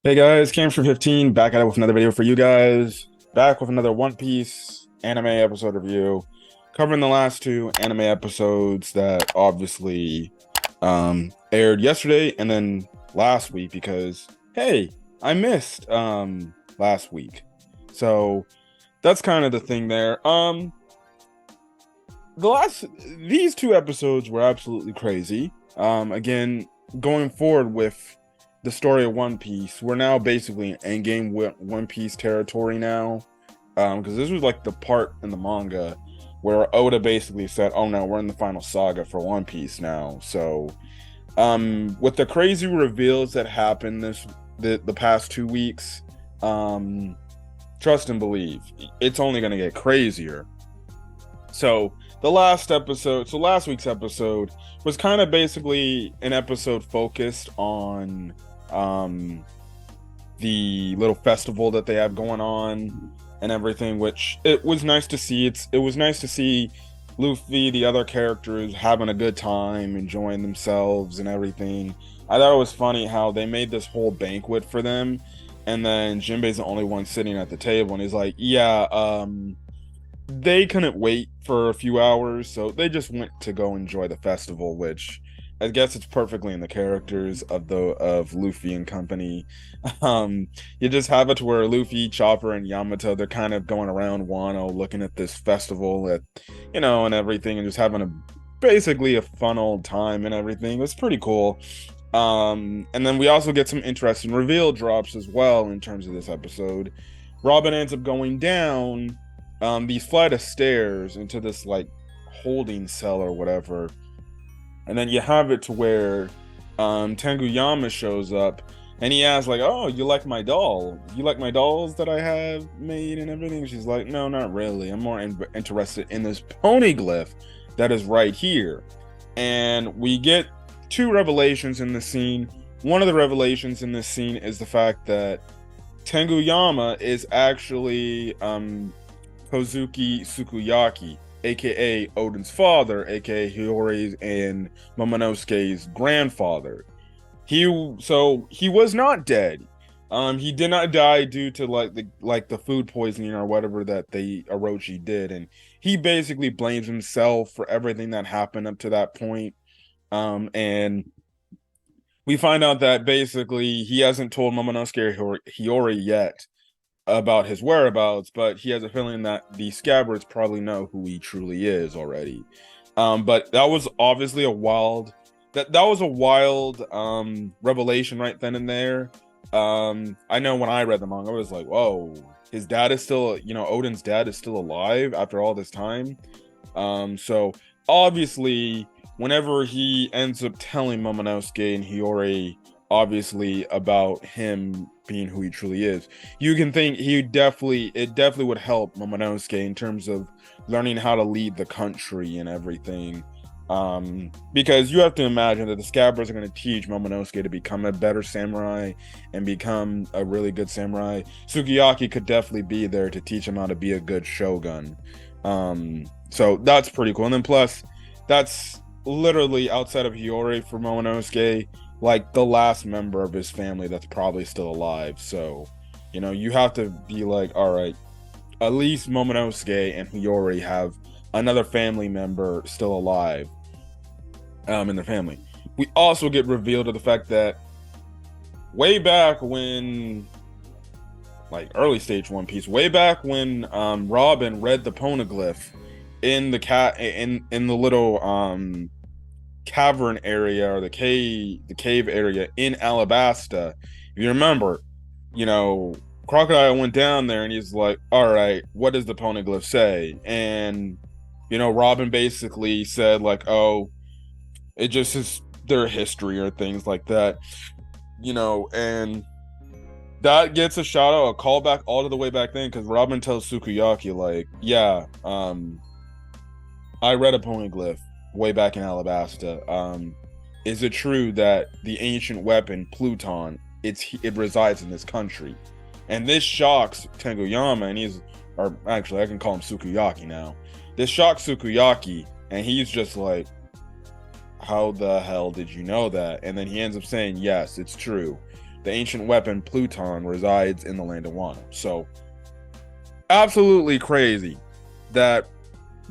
Hey guys, Cam for 15 back at it with another video for you guys. Back with another One Piece anime episode review, covering the last two anime episodes that obviously aired yesterday and then last week because hey, I missed last week. So that's kind of the thing there. These two episodes were absolutely crazy. Again, going forward with the story of One Piece, we're now basically in endgame One Piece territory now, because this was like the part in the manga where Oda basically said, "Oh no, we're in the final saga for One Piece now." So, with the crazy reveals that happened the past 2 weeks, trust and believe, it's only gonna get crazier. So last week's episode was kind of basically an episode focused on the little festival that they have going on and everything, which it was nice to see. It was nice to see Luffy, the other characters, having a good time, enjoying themselves and everything. I thought it was funny how they made this whole banquet for them, and then Jinbei's the only one sitting at the table, and he's like, "Yeah, they couldn't wait for a few hours, so they just went to go enjoy the festival," which I guess it's perfectly in the characters of Luffy and company. You just have it to where Luffy, Chopper, and Yamato, they're kind of going around Wano looking at this festival and everything, and just having basically a fun old time and everything. It was pretty cool. And then we also get some interesting reveal drops as well in terms of this episode. Robin ends up going down these flight of stairs into this like holding cell or whatever, and then you have it to where Tenguyama shows up and he asks like, "Oh, you like my doll? You like my dolls that I have made and everything?" She's like, "No, not really. I'm more interested in this poneglyph that is right here." And we get two revelations in this scene. One of the revelations in this scene is the fact that Tenguyama is actually Kozuki Sukiyaki, aka Odin's father, aka Hiyori's and Momonosuke's grandfather. He was not dead. He did not die due to the food poisoning or whatever that the Orochi did, and he basically blames himself for everything that happened up to that point. And we find out that basically he hasn't told Momonosuke or Hiyori yet about his whereabouts, but he has a feeling that the scabbards probably know who he truly is already. But that was obviously a wild revelation right then and there. I know when I read the manga, I was like, whoa, his dad is still, Odin's dad is still alive after all this time. So obviously, whenever he ends up telling Momonosuke and Hiyori, obviously, about him being who he truly is, you can think it definitely would help Momonosuke in terms of learning how to lead the country and everything. Because you have to imagine that the scabbards are going to teach Momonosuke to become a better samurai and become a really good samurai. Sukiyaki could definitely be there to teach him how to be a good shogun. So that's pretty cool. And then plus, that's literally, outside of Hiyori, for Momonosuke, like the last member of his family that's probably still alive. So, you have to be like, all right, at least Momonosuke and Hiyori have another family member still alive in their family. We also get revealed to the fact that way back when, like early stage One Piece, way back when Robin read the poneglyph in the little cavern area, or the cave area in Alabasta. If you remember, Crocodile went down there and he's like, all right, what does the poneglyph say? And Robin basically said like, oh, it just is their history or things like that, and that gets a shout out, a callback all the way back then, because Robin tells Sukiyaki like, yeah, I read a poneglyph way back in Alabasta. Is it true that the ancient weapon Pluton, it resides in this country? And this shocks Tenguyama, and or actually I can call him Sukiyaki now. This shocks Sukiyaki, and he's just like, how the hell did you know that? And then he ends up saying, yes, it's true. the ancient weapon Pluton resides in the land of Wano. So absolutely crazy that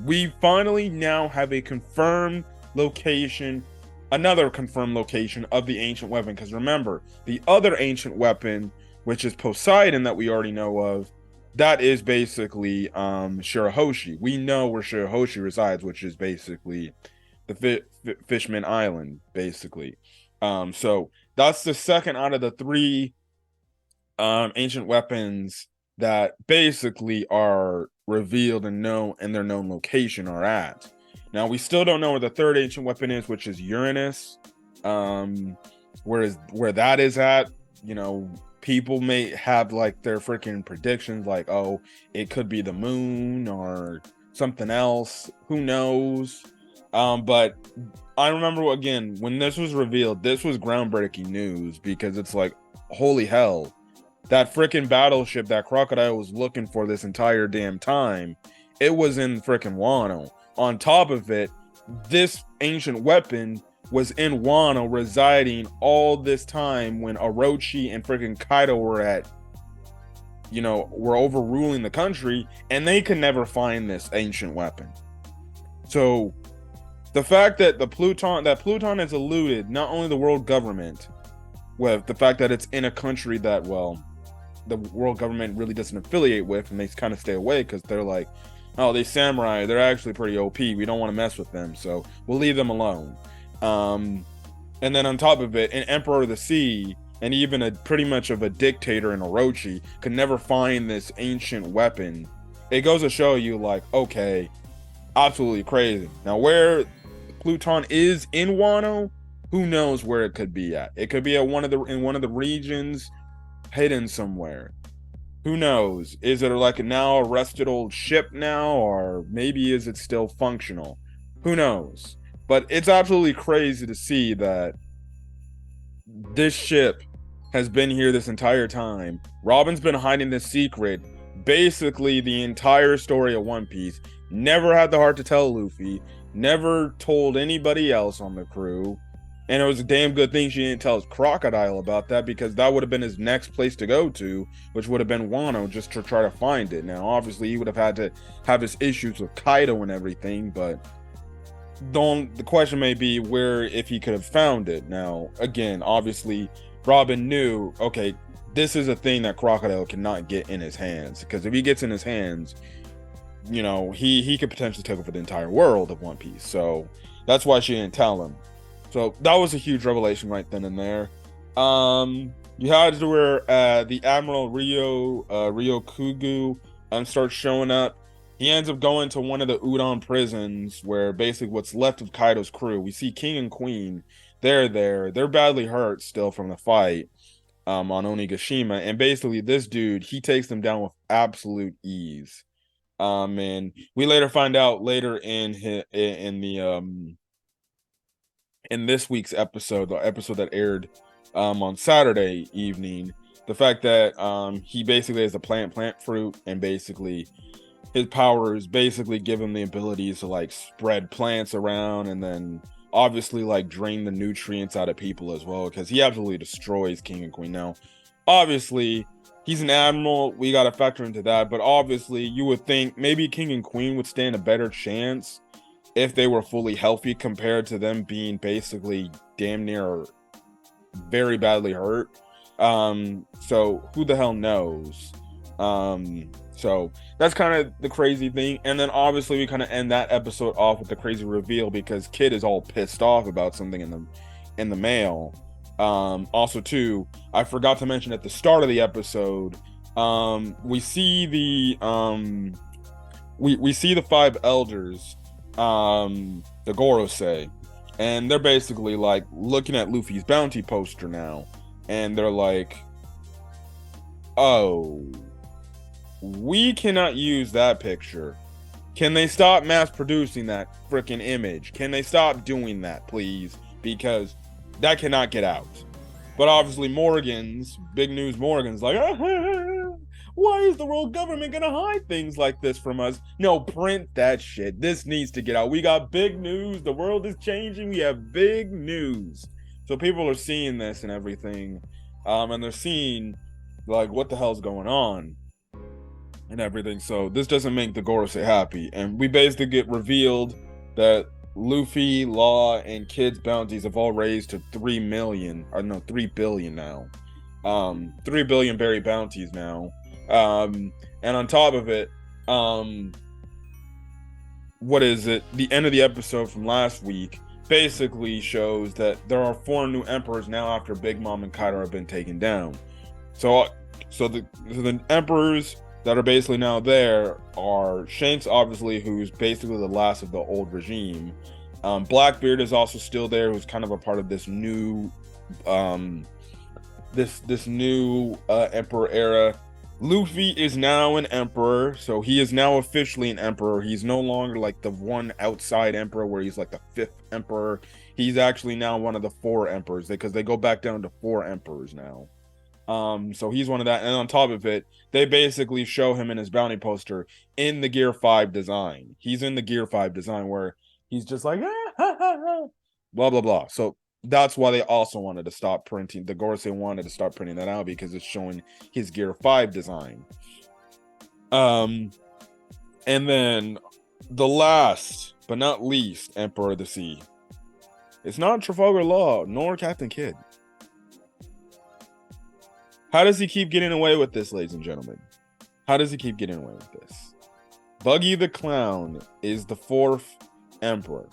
we finally now have a confirmed location, another confirmed location of the ancient weapon. Because remember, the other ancient weapon, which is Poseidon that we already know of, that is basically Shirahoshi. We know where Shirahoshi resides, which is basically the Fishman Island, basically. So that's the second out of the three ancient weapons that basically are revealed and known in their known location are at. Now we still don't know where the third ancient weapon is, which is Uranus. Where that is at, you know, people may have like their freaking predictions, like, oh, it could be the moon or something else. Who knows? But I remember again when this was revealed, this was groundbreaking news because it's like, holy hell. That freaking battleship that Crocodile was looking for this entire damn time, it was in freaking Wano. On top of it, this ancient weapon was in Wano, residing all this time when Orochi and freaking Kaido were overruling the country, and they could never find this ancient weapon. So the fact that Pluton has eluded not only the world government, with the fact that it's in a country that, well, the world government really doesn't affiliate with, and they kind of stay away because they're like, oh, they samurai, they're actually pretty OP, we don't want to mess with them, so we'll leave them alone. And then on top of it, an Emperor of the Sea and even a pretty much of a dictator in Orochi could never find this ancient weapon. It goes to show you, like, okay, absolutely crazy. Now where Pluton is in Wano, who knows where it could be at? It could be at in one of the regions, hidden somewhere. Who knows? Is it like a now rusted old ship now, or maybe is it still functional? Who knows? But it's absolutely crazy to see that this ship has been here this entire time. Robin's been hiding this secret basically the entire story of One Piece. Never had the heart to tell Luffy. Never told anybody else on the crew. And it was a damn good thing she didn't tell his Crocodile about that, because that would have been his next place to go to, which would have been Wano, just to try to find it. Now, obviously, he would have had to have his issues with Kaido and everything, but the question may be where, if he could have found it. Now, again, obviously, Robin knew, okay, this is a thing that Crocodile cannot get in his hands, because if he gets in his hands, you know, he could potentially take over the entire world of One Piece. So that's why she didn't tell him. So that was a huge revelation right then and there. You had to where the Admiral Ryokugyu starts showing up. He ends up going to one of the Udon prisons, where basically what's left of Kaido's crew. We see King and Queen. They're there. They're badly hurt still from the fight on Onigashima. And basically this dude, he takes them down with absolute ease. And we later find out in this week's episode, the episode that aired on Saturday evening, the fact that he basically has a plant fruit, and basically his powers basically give him the abilities to like spread plants around, and then obviously like drain the nutrients out of people as well, because he absolutely destroys King and Queen. Now obviously he's an admiral, we got to factor into that, but obviously you would think maybe King and Queen would stand a better chance if they were fully healthy, compared to them being basically damn near very badly hurt. So who the hell knows? So that's kind of the crazy thing. And then obviously we kind of end that episode off with the crazy reveal, because Kid is all pissed off about something in the mail. Also too, I forgot to mention at the start of the episode, we see the we see the five elders, the Gorosei, and they're basically like looking at Luffy's bounty poster now, and they're like, oh, we cannot use that picture. Can they stop mass producing that freaking image? Can they stop doing that, please? Because that cannot get out. But obviously Morgan's like, why is the world government gonna hide things like this from us? No, print that shit. This needs to get out. We got big news. The world is changing. We have big news. So people are seeing this and everything. and they're seeing like what the hell's going on and everything. So this doesn't make the Gorosei happy, and we basically get revealed that Luffy, Law, and Kid's bounties have all raised to 3 billion now. 3 billion berry bounties now. And on top of it, what is it? The end of the episode from last week basically shows that there are 4 new emperors now after Big Mom and Kaido have been taken down. So the emperors that are basically now there are Shanks, obviously, who's basically the last of the old regime. Blackbeard is also still there, who's kind of a part of this new this new emperor era. Luffy is now an emperor, so he is now officially an emperor. He's no longer like the one outside emperor where he's like the 5th emperor. He's actually now one of the 4 emperors, because they go back down to 4 emperors now. So he's one of that, and on top of it, they basically show him in his bounty poster in the Gear 5 design. He's in the Gear 5 design where he's just like blah blah blah. So that's why they also wanted to stop printing. The Gorosei wanted to stop printing that out because it's showing his Gear 5 design. And then the last but not least Emperor of the Sea. It's not Trafalgar Law nor Captain Kidd. How does he keep getting away with this, ladies and gentlemen? How does he keep getting away with this? Buggy the Clown is the 4th emperor.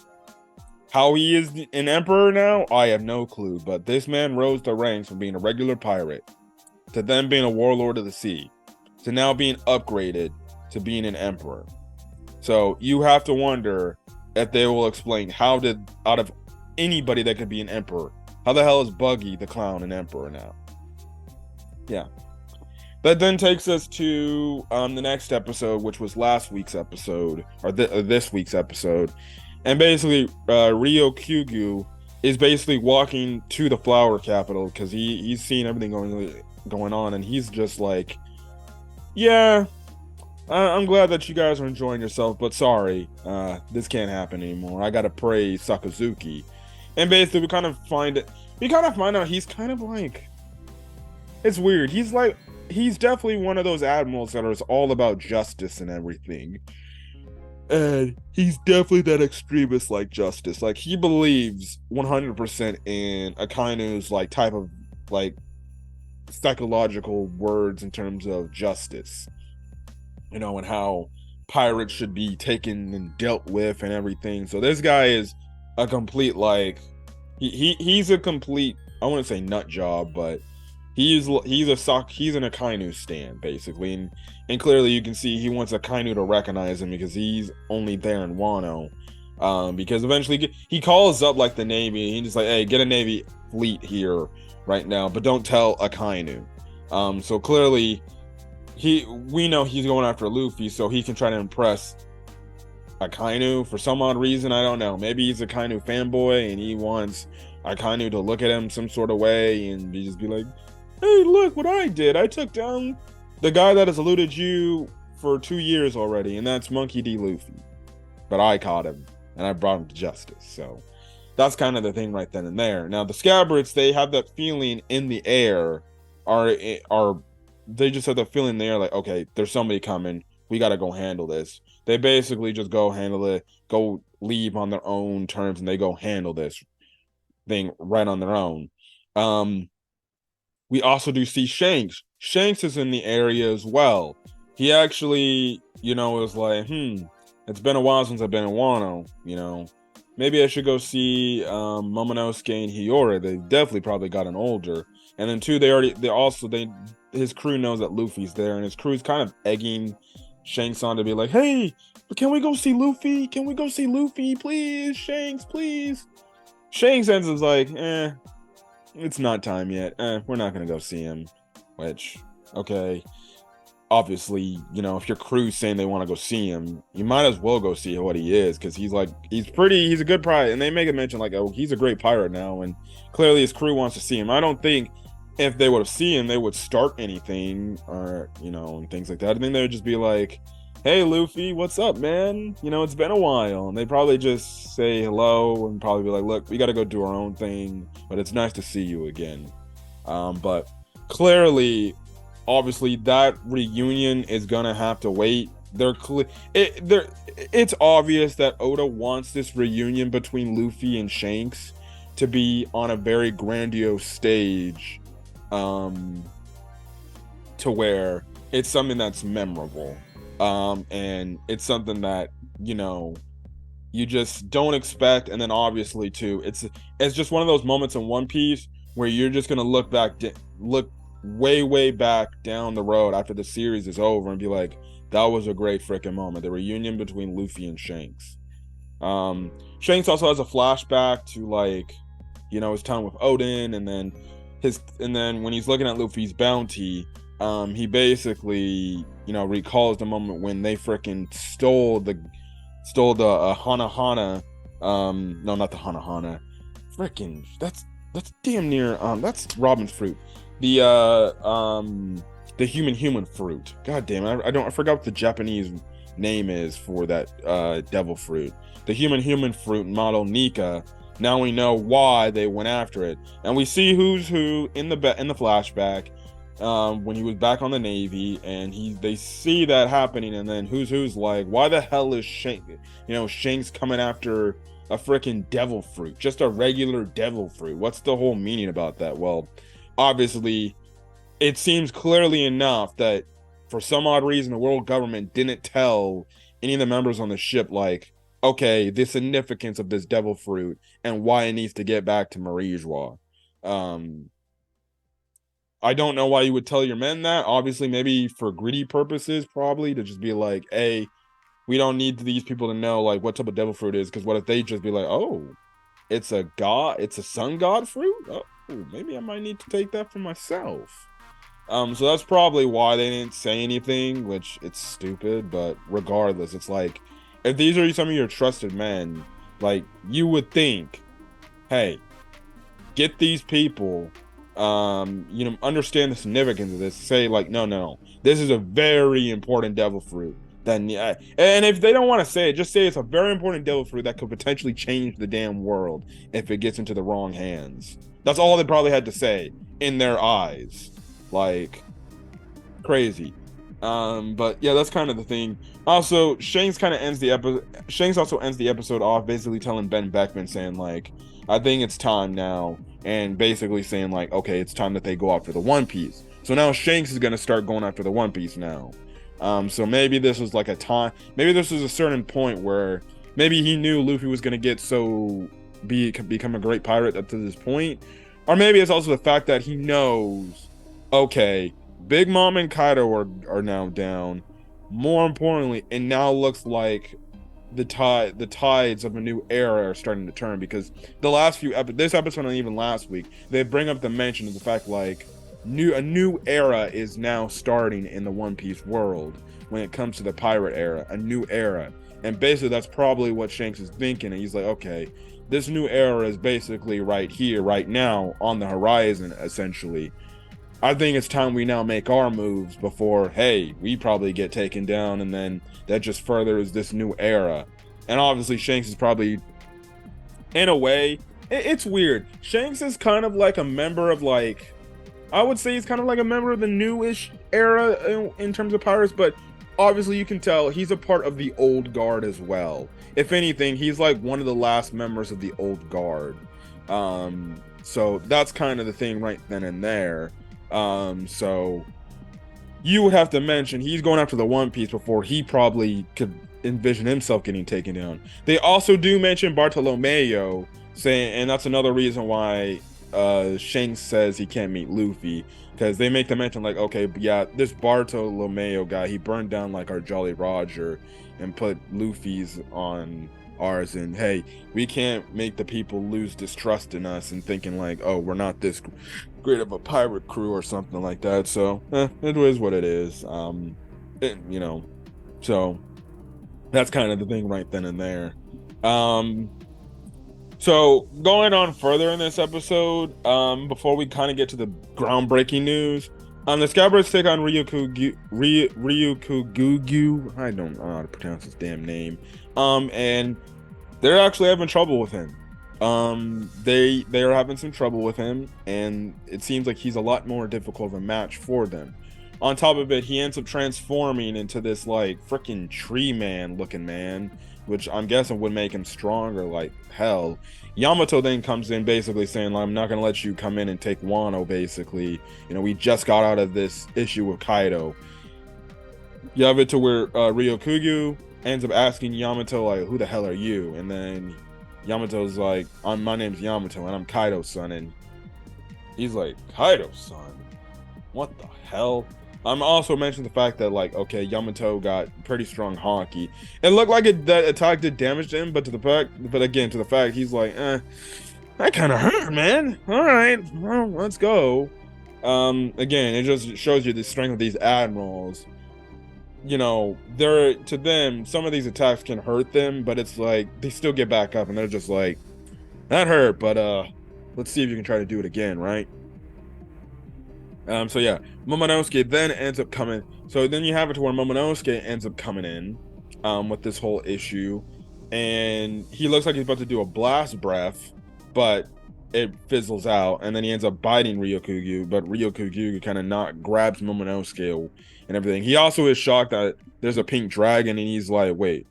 How he is an emperor now, I have no clue, but this man rose the ranks from being a regular pirate to then being a warlord of the sea to now being upgraded to being an emperor. So you have to wonder if they will explain how did, out of anybody that could be an emperor, how the hell is Buggy the Clown an emperor now? Yeah. That then takes us to the next episode, which was last week's episode, or this week's episode. And basically, Ryokugyu is basically walking to the flower capital because he's seeing everything going on, and he's just like, yeah, I'm glad that you guys are enjoying yourself, but sorry, this can't happen anymore. I gotta praise Sakazuki. And basically, we kind of find out he's kind of like, it's weird. He's definitely one of those admirals that is all about justice and everything. And he's definitely that extremist like justice. Like, he believes 100% in Akainu's like type of like psychological words in terms of justice, you know, and how pirates should be taken and dealt with and everything. So this guy is a complete like he's a complete, I wouldn't say nut job, but he's an Akainu stan basically, and clearly you can see he wants Akainu to recognize him because he's only there in Wano. Because eventually he calls up like the Navy, and he's just like, hey, get a Navy fleet here right now, but don't tell Akainu. So clearly we know he's going after Luffy so he can try to impress Akainu for some odd reason. I don't know. Maybe he's a Akainu fanboy and he wants Akainu to look at him some sort of way and just be like, hey, look what I did. I took down the guy that has eluded you for 2 years already, and that's Monkey D. Luffy. But I caught him, and I brought him to justice. So that's kind of the thing right then and there. Now, the Scabbards, they have that feeling in the air, they just have that feeling in the air like, okay, there's somebody coming. We got to go handle this. They basically just go handle it, go leave on their own terms, and they go handle this thing right on their own. We also do see Shanks. Shanks is in the area as well. He actually, is like, it's been a while since I've been in Wano, Maybe I should go see Momonosuke and Hiyori. They definitely probably gotten older. And then two, his crew knows that Luffy's there, and his crew's kind of egging Shanks on to be like, hey, can we go see Luffy? Can we go see Luffy, please? Shanks, please. Shanks ends is like, it's not time yet. We're not gonna go see him. Which, okay. Obviously, if your crew's saying they want to go see him, you might as well go see what he is, because he's a good pirate. And they make a mention like, oh, he's a great pirate now, and clearly his crew wants to see him. I don't think if they would have seen him, they would start anything, or and things like that. I think they would just be like, hey, Luffy, what's up, man? It's been a while. And they probably just say hello and probably be like, look, we got to go do our own thing, but it's nice to see you again. But clearly, obviously, that reunion is gonna have to wait. It's obvious that Oda wants this reunion between Luffy and Shanks to be on a very grandiose stage, to where it's something that's memorable, and it's something that you just don't expect. And then obviously too, it's just one of those moments in One Piece where you're just gonna look way back down the road after the series is over and be like, that was a great freaking moment, the reunion between Luffy and Shanks. Shanks also has a flashback to, like, his time with Odin, and then when he's looking at Luffy's bounty, he basically recalls the moment when they freaking stole the Hana Hana. No, not the Hana Hana. Freaking, that's damn near that's Robin's fruit. The human fruit. God damn it, I forgot what the Japanese name is for that devil fruit. The human fruit model Nika. Now we know why they went after it, and we see who's who in the flashback, when he was back on the Navy, and they see that happening, and then who's like, why the hell is Shanks coming after a freaking devil fruit, just a regular devil fruit? What's the whole meaning about that? Well, obviously, it seems clearly enough that for some odd reason the world government didn't tell any of the members on the ship, like, okay, the significance of this devil fruit and why it needs to get back to Marijua. I don't know why you would tell your men that. Obviously, maybe for greedy purposes, probably, to just be like, hey, we don't need these people to know, like, what type of devil fruit is, because what if they just be like, oh, it's a sun god fruit? Oh, maybe I might need to take that for myself. So that's probably why they didn't say anything, which it's stupid, but regardless, it's like, if these are some of your trusted men, like, you would think, hey, get these people, understand the significance of this. Say, like, no, this is a very important devil fruit. Then, yeah, and if they don't want to say it, just say it's a very important devil fruit that could potentially change the damn world if it gets into the wrong hands. That's all they probably had to say in their eyes. Like, crazy. But yeah, that's kind of the thing. Also, Shanks also ends the episode off basically telling Ben Beckman, saying, like, I think it's time now, and basically saying, like, okay, it's time that they go after the One Piece. So now Shanks is gonna start going after the One Piece now. So maybe this was like maybe this was a certain point where maybe he knew Luffy was gonna become a great pirate up to this point, or maybe it's also the fact that he knows, okay, Big Mom and Kaido are now down. More importantly, it now looks like the tides of a new era are starting to turn, because the last few this episode and even last week, they bring up the mention of the fact, like, a new era is now starting in the One Piece world when it comes to the pirate era, a new era. And basically that's probably what Shanks is thinking, and he's like, okay, this new era is basically right here, right now, on the horizon, essentially. I think it's time we now make our moves before, hey, we probably get taken down, and then that just furthers this new era. And obviously Shanks is probably, in a way, it's weird. Shanks is kind of like a member of, like, I would say he's kind of like a member of the newish era in terms of pirates, but obviously you can tell he's a part of the old guard as well. If anything, he's like one of the last members of the old guard. So that's kind of the thing right then and there. So you would have to mention he's going after the One Piece before he probably could envision himself getting taken down. They also do mention Bartolomeo, saying, and that's another reason why Shanks says he can't meet Luffy, because they make the mention, like, okay, yeah, this Bartolomeo guy, he burned down, like, our Jolly Roger and put Luffy's on ours, and hey, we can't make the people lose distrust in us and thinking, like, oh, we're not this great of a pirate crew or something like that. So it is what it is. So that's kind of the thing right then and there. So going on further in this episode, before we kind of get to the groundbreaking news, the Scabbards take on Ryokugyu. I don't know how to pronounce his damn name. And they're actually having trouble with him. They are having some trouble with him, and it seems like he's a lot more difficult of a match for them. On top of it, he ends up transforming into this like freaking tree man looking man, which I'm guessing would make him stronger like hell. Yamato then comes in basically saying, like, I'm not gonna let you come in and take Wano, basically. You know, we just got out of this issue with Kaido. You have it to where Ryokugyu ends up asking Yamato, like, who the hell are you? And then Yamato's like, my name's Yamato and I'm Kaido's son. And he's like, Kaido's son? What the hell? I'm also mentioning the fact that, like, okay, Yamato got pretty strong Haki. It looked like that attack did damage to him, but to the fact he's like, that kind of hurt, man. All right, well, let's go. Again, it just shows you the strength of these admirals. You know, to them, some of these attacks can hurt them, but it's like they still get back up and they're just like, that hurt, but let's see if you can try to do it again, right? So yeah, Momonosuke then ends up coming. So then you have it to where Momonosuke ends up coming in with this whole issue, and he looks like he's about to do a blast breath, but it fizzles out, and then he ends up biting Ryokugyu, but Ryokugyu kind of not grabs Momonosuke and everything. He also is shocked that there's a pink dragon, and he's like, wait,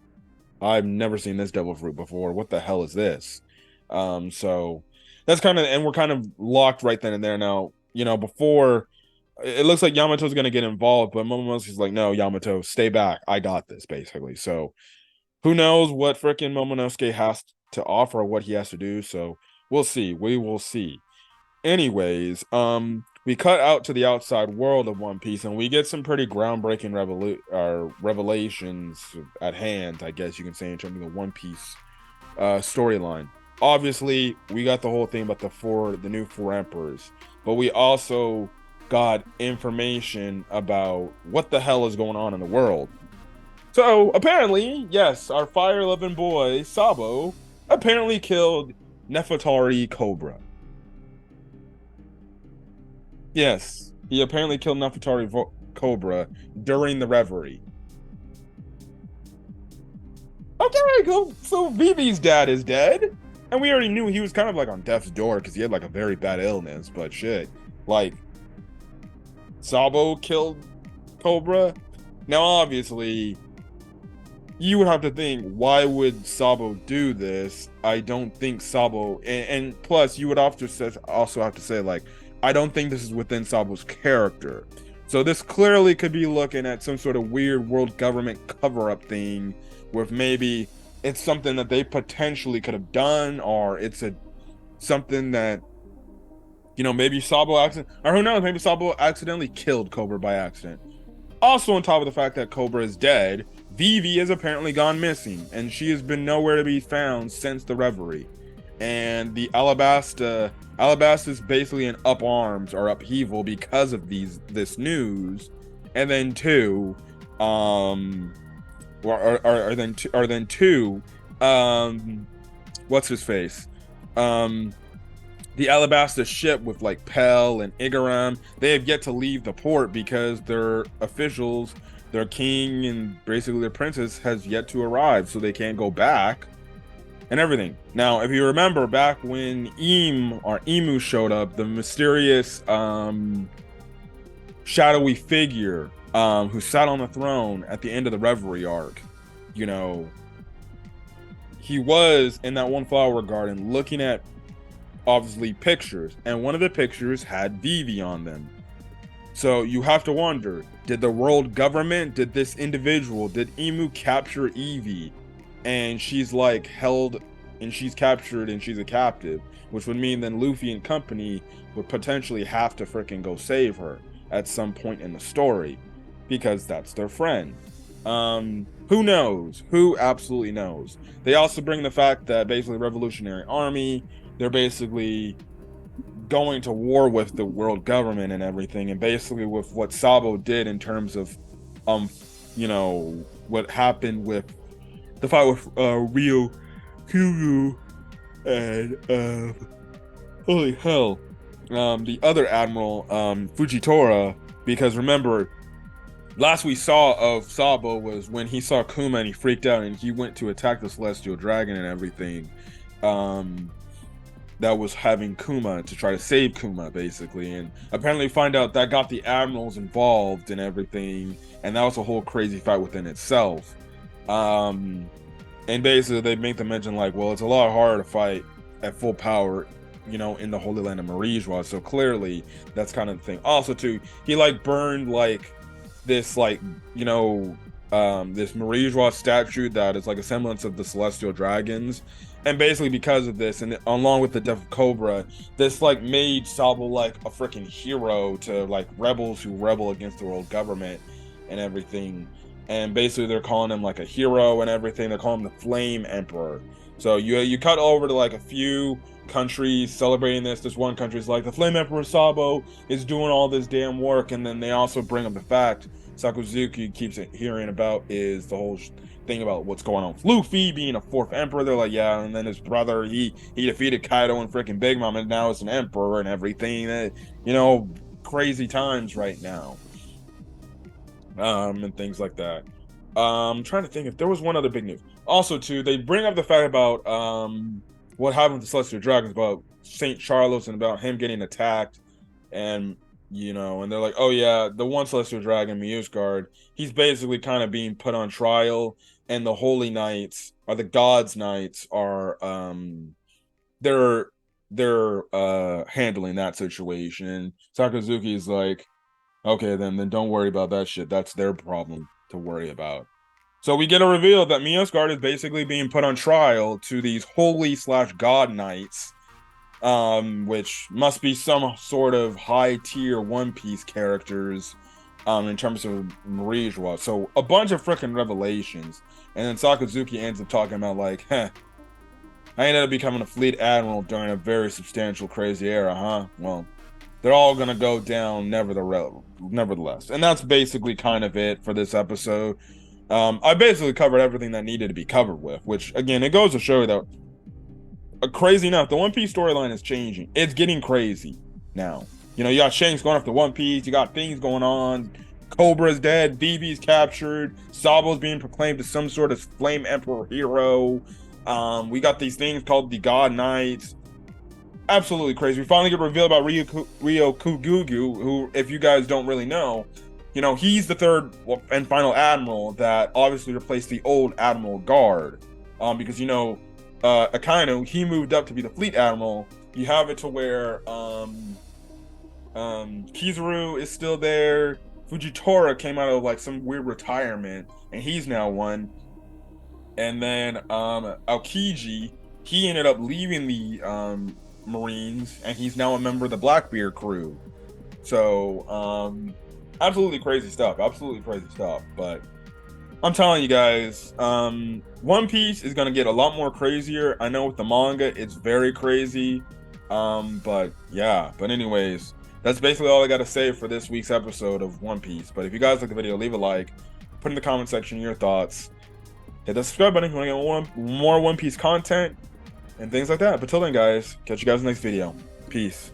I've never seen this devil fruit before. What the hell is this? So that's kind of, and we're kind of locked right then and there. Now, you know, before it looks like Yamato's going to get involved, but Momonosuke's like, no, Yamato, stay back. I got this, basically. So who knows what freaking Momonosuke has to offer or what he has to do. So we'll see. We will see. Anyways, we cut out to the outside world of One Piece, and we get some pretty groundbreaking revelations at hand, I guess you can say, in terms of the One Piece storyline. Obviously, we got the whole thing about the new four emperors, but we also got information about what the hell is going on in the world. So apparently, yes, our fire-loving boy Sabo apparently killed Nefertari Cobra. Yes, he apparently killed Nefertari Cobra during the reverie. Okay, cool. So Vivi's dad is dead. And we already knew he was kind of like on death's door because he had like a very bad illness, but shit. Like, Sabo killed Cobra? Now, obviously, you would have to think, why would Sabo do this? I don't think Sabo, and plus, you would also have to say, like, I don't think this is within Sabo's character. So this clearly could be looking at some sort of weird world government cover-up thing with maybe it's something that they potentially could have done, or it's something that, you know, maybe Sabo or who knows, maybe Sabo accidentally killed Cobra by accident. Also, on top of the fact that Cobra is dead, Vivi has apparently gone missing, and she has been nowhere to be found since the reverie. And the Alabasta is basically in up arms or upheaval because of this news. And then two, what's his face? The Alabasta ship with like Pell and Igaram, they have yet to leave the port because their officials, their king and basically their princess has yet to arrive, so they can't go back and everything. Now, if you remember back when Emu showed up, the mysterious shadowy figure who sat on the throne at the end of the Reverie arc, you know, he was in that one flower garden looking at obviously pictures, and one of the pictures had Vivi on them. So you have to wonder, did the world government, did this individual, did Emu capture Evie and she's like held and she's captured and she's a captive, which would mean then Luffy and company would potentially have to freaking go save her at some point in the story because that's their friend. Who knows? Who absolutely knows? They also bring the fact that basically Revolutionary Army, they're basically going to war with the world government and everything, and basically with what Sabo did in terms of you know, what happened with the fight with Ryokugyu and holy hell, the other admiral, Fujitora, because remember, last we saw of Sabo was when he saw Kuma and he freaked out and he went to attack the Celestial Dragon and everything. that was having Kuma to try to save Kuma, basically. And apparently find out that got the admirals involved and everything, and that was a whole crazy fight within itself. And basically they make the mention like, well, it's a lot harder to fight at full power, you know, in the Holy Land of Marijwa. So clearly that's kind of the thing. Also too, he like burned like this, like, you know, this Marijwa statue that is like a semblance of the celestial dragons. And basically because of this, and along with the death of Cobra, this like made Sabo like a freaking hero to like rebels who rebel against the world government and everything. And basically they're calling him like a hero and everything. They're calling him the Flame Emperor. So you cut over to like a few countries celebrating this. This one country is like, the Flame Emperor Sabo is doing all this damn work. And then they also bring up the fact Sakazuki keeps hearing about is the whole thing about what's going on with Luffy being a fourth emperor. They're like, yeah, and then his brother, he defeated Kaido and freaking Big Mom, and now it's an emperor and everything. You know, crazy times right now. And things like that. I'm trying to think if there was one other big news. Also, too, they bring up the fact about what happened with the Celestial Dragons, about St. Charles and about him getting attacked, and you know, and they're like, oh yeah, the one Celestial Dragon, Miusgard, he's basically kind of being put on trial, and the Holy Knights, or the Gods Knights, are they're handling that situation. Sakazuki's like, okay, then don't worry about that shit. That's their problem to worry about. So we get a reveal that Miosgard is basically being put on trial to these holy/god knights, which must be some sort of high-tier One Piece characters, in terms of Marijwa. So a bunch of freaking revelations. And then Sakazuki ends up talking about like, I ended up becoming a fleet admiral during a very substantial, crazy era, huh? Well, they're all gonna go down nevertheless. And that's basically kind of it for this episode. I basically covered everything that needed to be covered with, which, again, it goes to show that, crazy enough, the One Piece storyline is changing. It's getting crazy now. You know, you got Shanks going after One Piece, you got things going on, Cobra's dead, BB's captured, Sabo's being proclaimed as some sort of Flame Emperor hero. We got these things called the God Knights. Absolutely crazy. We finally get revealed about Ryokugyu, who, if you guys don't really know, you know, he's the third and final admiral that obviously replaced the old Admiral Guard. Because, you know, Akainu, he moved up to be the fleet admiral. You have it to where Kizaru is still there. Fujitora came out of like some weird retirement, and he's now one. And then Aokiji, he ended up leaving the Marines, and he's now a member of the Blackbeard crew. So absolutely crazy stuff. But I'm telling you guys, One Piece is gonna get a lot more crazier. I know with the manga it's very crazy, but yeah. But anyways, that's basically all I gotta say for this week's episode of One Piece. But if you guys like the video, leave a like, put in the comment section your thoughts, hit the subscribe button if you want to get more One Piece content and things like that. But till then, guys, catch you guys in the next video. Peace.